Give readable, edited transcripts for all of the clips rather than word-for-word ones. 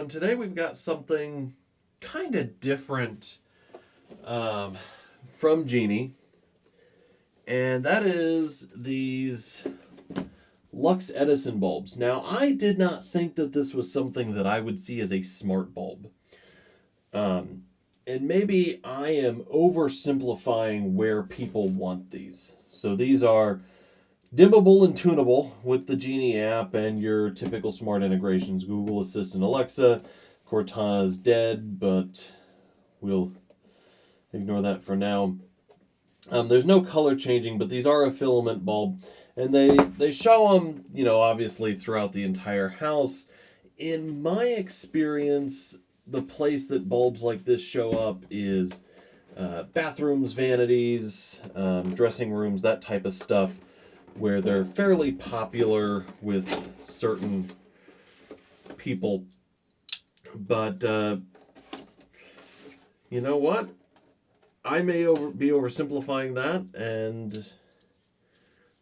and today we've got something kind of different from Geenie, and that is these Lux Edison bulbs. Now, I did not think that this was something that I would see as a smart bulb. And maybe I am oversimplifying where people want these. So these are dimmable and tunable with the Geenie app and your typical smart integrations. Google Assistant, Alexa. Cortana's dead, but we'll ignore that for now. There's no color changing, but these are a filament bulb. And they show them, obviously throughout the entire house. In my experience, the place that bulbs like this show up is bathrooms, vanities, dressing rooms, that type of stuff, where they're fairly popular with certain people. But you know what? I may be oversimplifying that, and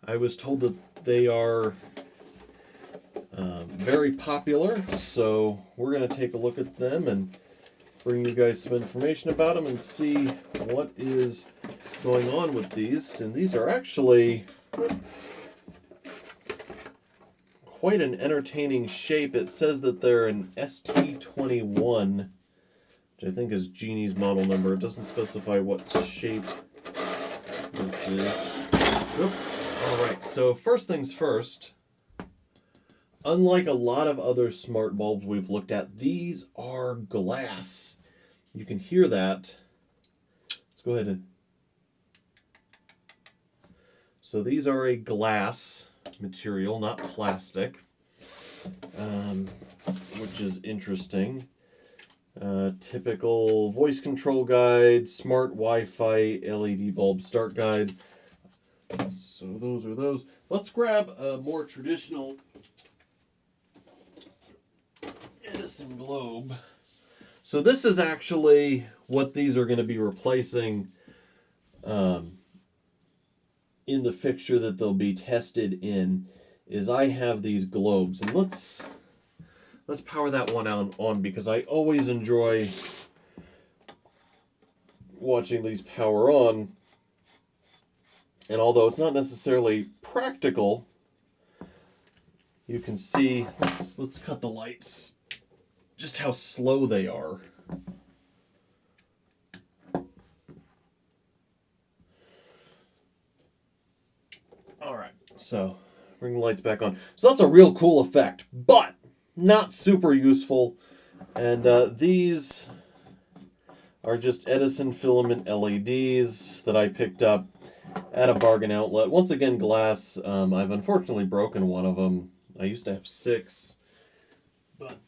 I was told that they are very popular, so we're going to take a look at them and bring you guys some information about them and see what is going on with these. And these are actually quite an entertaining shape. It says that they're an ST21, which I think is Genie's model number. It doesn't specify what shape this is. Oop. All right, so first things first, unlike a lot of other smart bulbs we've looked at, these are glass. You can hear that. Let's go ahead and... So these are a glass material, not plastic, which is interesting. Typical voice control guide, smart Wi-Fi, LED bulb start guide. So those are those. Let's grab a more traditional Edison globe. So this is actually what these are going to be replacing in the fixture that they'll be tested in. Is I have these globes, and let's power that one on because I always enjoy watching these power on. And although it's not necessarily practical, you can see, let's cut the lights, just how slow they are. All right, so bring the lights back on. So that's a real cool effect, but not super useful. And these are just Edison filament LEDs that I picked up at a bargain outlet. Once again, glass. I've unfortunately broken one of them. I used to have 6. But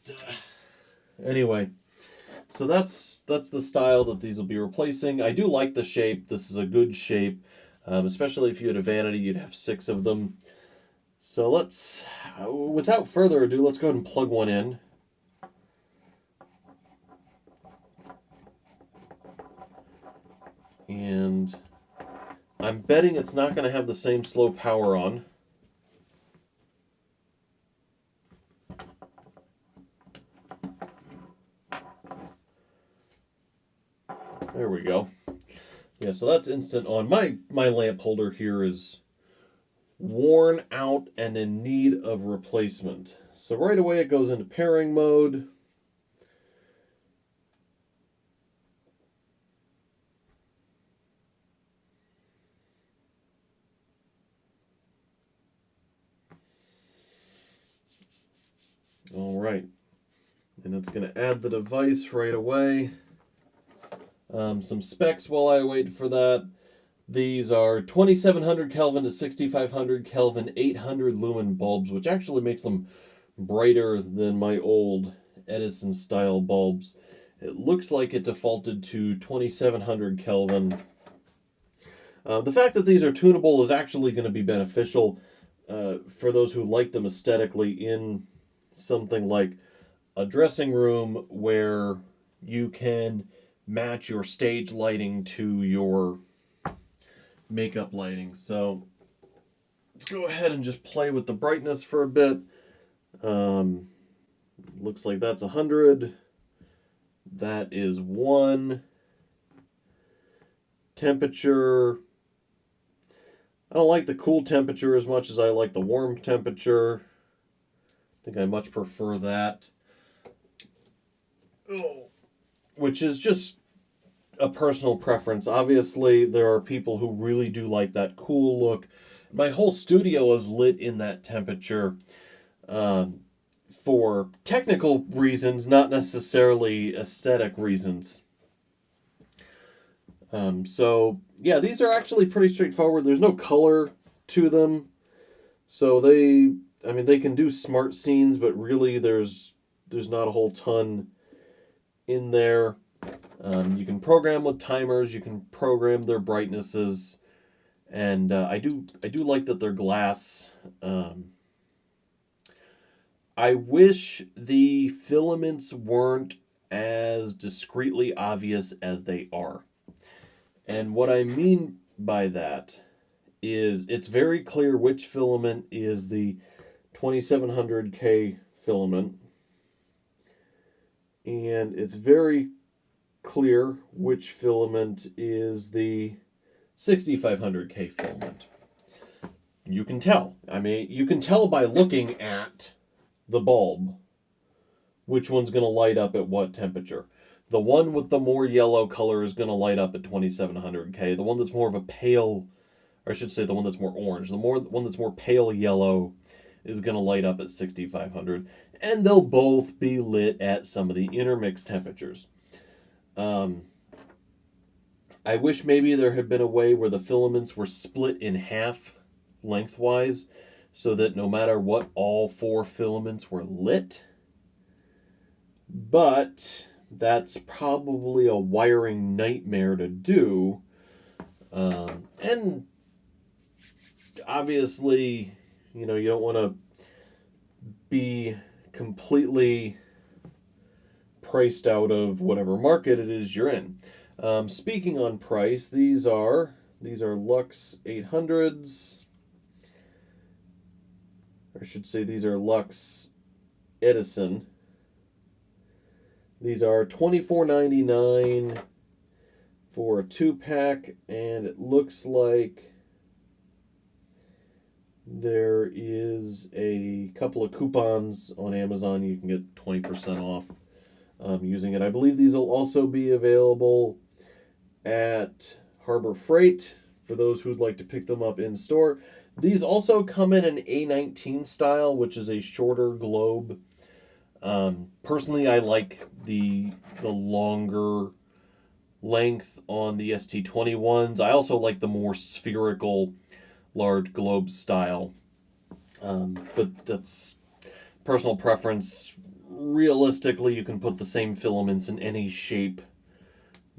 anyway, so that's the style that these will be replacing. I do like the shape. This is a good shape. Especially if you had a vanity, you'd have 6 of them. So let's, without further ado, let's go ahead and plug one in. And I'm betting it's not going to have the same slow power on. There we go. Yeah, so that's instant on. My lamp holder here is worn out and in need of replacement. So right away it goes into pairing mode. All right, and it's going to add the device right away. Some specs while I wait for that. These are 2700 Kelvin to 6500 Kelvin 800 lumen bulbs, which actually makes them brighter than my old Edison style bulbs. It looks like it defaulted to 2700 Kelvin. The fact that these are tunable is actually going to be beneficial for those who like them aesthetically in something like a dressing room where you can match your stage lighting to your makeup lighting. So let's go ahead and just play with the brightness for a bit. Looks like that's 100. That is 1. Temperature. I don't like the cool temperature as much as I like the warm temperature. I think I much prefer that. Which is just a personal preference. Obviously, there are people who really do like that cool look. My whole studio is lit in that temperature for technical reasons, not necessarily aesthetic reasons. So, yeah, these are actually pretty straightforward. There's no color to them. So they can do smart scenes, but really there's not a whole ton in there. You can program with timers. You can program their brightnesses, and I do like that they're glass. I wish the filaments weren't as discreetly obvious as they are, and what I mean by that is it's very clear which filament is the 2700K filament, and it's very clear which filament is the 6500K filament. You can tell. I mean, you can tell by looking at the bulb which one's going to light up at what temperature. The one with the more yellow color is going to light up at 2700K. The one that's more of a pale, or I should say the one that's more orange, the one that's more pale yellow is going to light up at 6500. And they'll both be lit at some of the intermix temperatures. I wish maybe there had been a way where the filaments were split in half lengthwise so that no matter what, all 4 filaments were lit. But that's probably a wiring nightmare to do. And obviously, you don't want to be completely priced out of whatever market it is you're in. Speaking on price, these are Lux 800s. Or I should say these are Lux Edison. These are $24.99 for a 2-pack, and it looks like there is a couple of coupons on Amazon. You can get 20% off using it. I believe these will also be available at Harbor Freight for those who'd like to pick them up in store. These also come in an A19 style, which is a shorter globe. Personally, I like the longer length on the ST21s. I also like the more spherical large globe style. But that's personal preference. Realistically, you can put the same filaments in any shape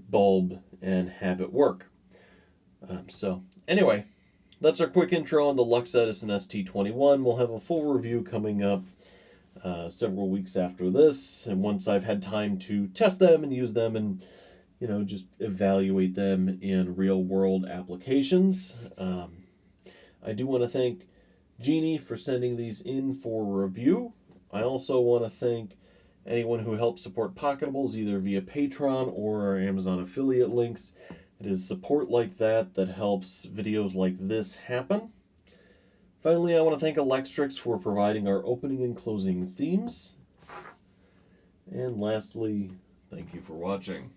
bulb and have it work. So anyway, that's our quick intro on the Lux Edison ST21. We'll have a full review coming up several weeks after this, and once I've had time to test them and use them and just evaluate them in real world applications. I do want to thank Geenie for sending these in for review. I also want to thank anyone who helps support Pocketables either via Patreon or our Amazon affiliate links. It is support like that that helps videos like this happen. Finally, I want to thank Electrix for providing our opening and closing themes. And lastly, thank you for watching.